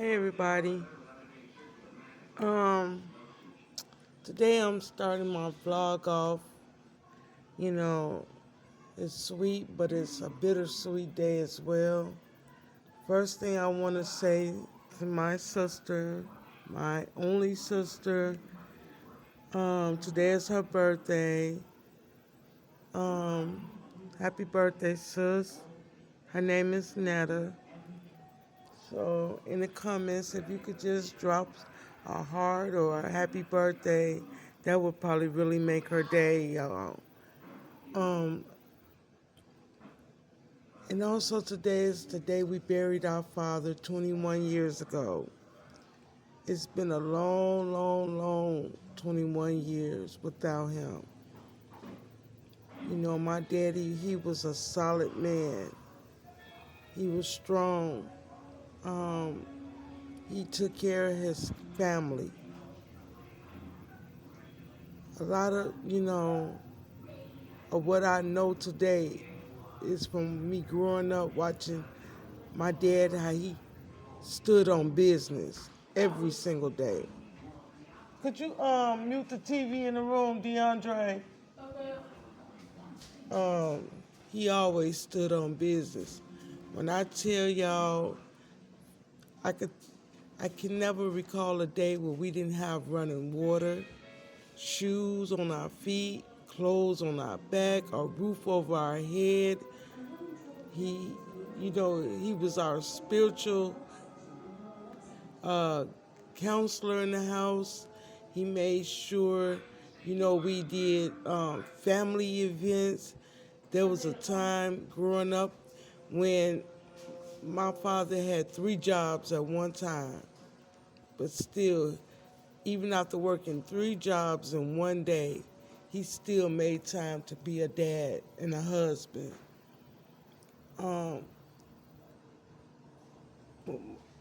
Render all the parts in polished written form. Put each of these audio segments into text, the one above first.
Hey everybody. Um, Today I'm starting my vlog off. You know, it's sweet, but it's a bittersweet day as well. First thing I want to say to my sister, my only sister, today is her birthday. Um, Happy birthday, sis. Her name is Netta. So in the comments, if you could just drop a heart or a happy birthday, that would probably really make her day, y'all. Um, and also today is the day we buried our father 21 years ago. It's been a long, long, long 21 years without him. You know, my daddy, he was a solid man. He was strong. Um, he took care of his family. A lot of what I know today is from me growing up watching my dad, how he stood on business every single day. Could you mute the TV in the room, DeAndre? Um, he always stood on business. When I tell y'all, I could, I can never recall a day where we didn't have running water, shoes on our feet, clothes on our back, a roof over our head. He, he was our spiritual uh, counselor in the house. He made sure, we did family events. There was a time growing up when my father had 3 jobs at one time, but still, even after working 3 jobs in one day, he still made time to be a dad and a husband. Um,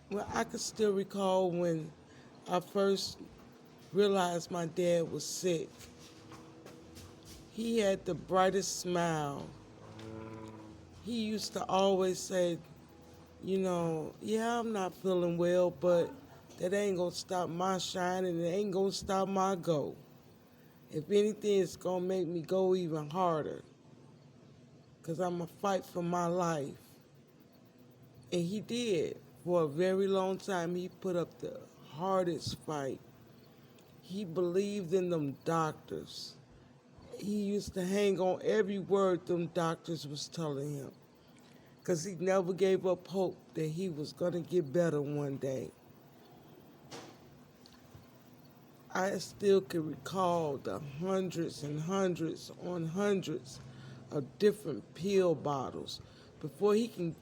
well, I could still recall when I first realized my dad was sick. He had the brightest smile. He used to always say, yeah, I'm not feeling well, but that ain't gonna stop my shine and it ain't gonna stop my go. If anything, it's gonna make me go even harder because I'm gonna fight for my life. And he did. For a very long time, he put up the hardest fight. He believed in them doctors. He used to hang on every word them doctors was telling him because he never gave up hope that he was going to get better one day. I still can recall the hundreds and hundreds on hundreds of different pill bottles. Before he can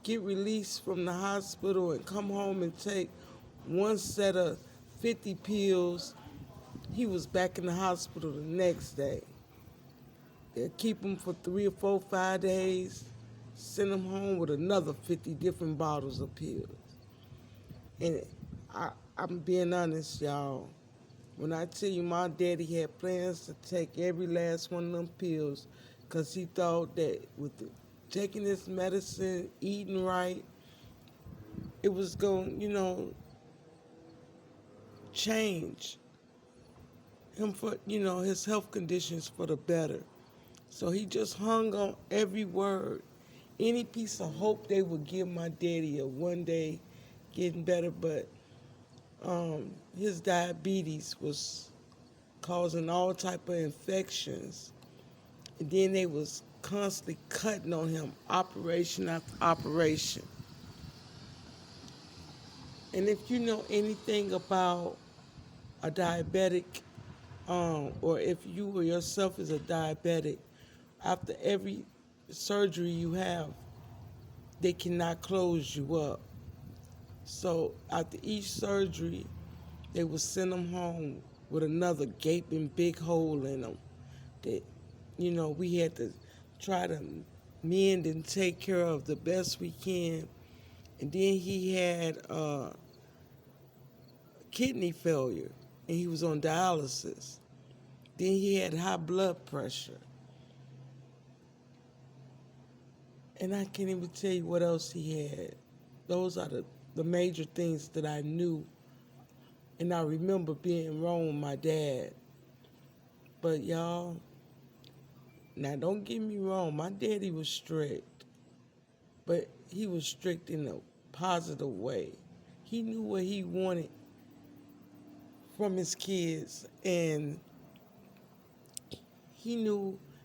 get released from the hospital and come home and take one set of 50 pills, he was back in the hospital the next day. They'll keep him for 3 or 4, 5 days, send him home with another 50 different bottles of pills. And I'm being honest, y'all. When I tell you my daddy had plans to take every last one of them pills because he thought that taking this medicine, eating right, it was going, change him for, his health conditions for the better. So he just hung on every word. Any piece of hope they would give my daddy of one day getting better, but his diabetes was causing all type of infections. And then they was constantly cutting on him, operation after operation. And if you know anything about a diabetic, or if you or yourself is a diabetic, after every surgery you have, they cannot close you up. So after each surgery, they would send them home with another gaping big hole in them. That, we had to try to mend and take care of the best we can. And then he had kidney failure, and he was on dialysis. Then he had high blood pressure. And I can't even tell you what else he had. Those are the major things that I knew. And I remember being wrong with my dad. But y'all, now don't get me wrong, my daddy was strict, but he was strict in a positive way. He knew what he wanted from his kids, and he knew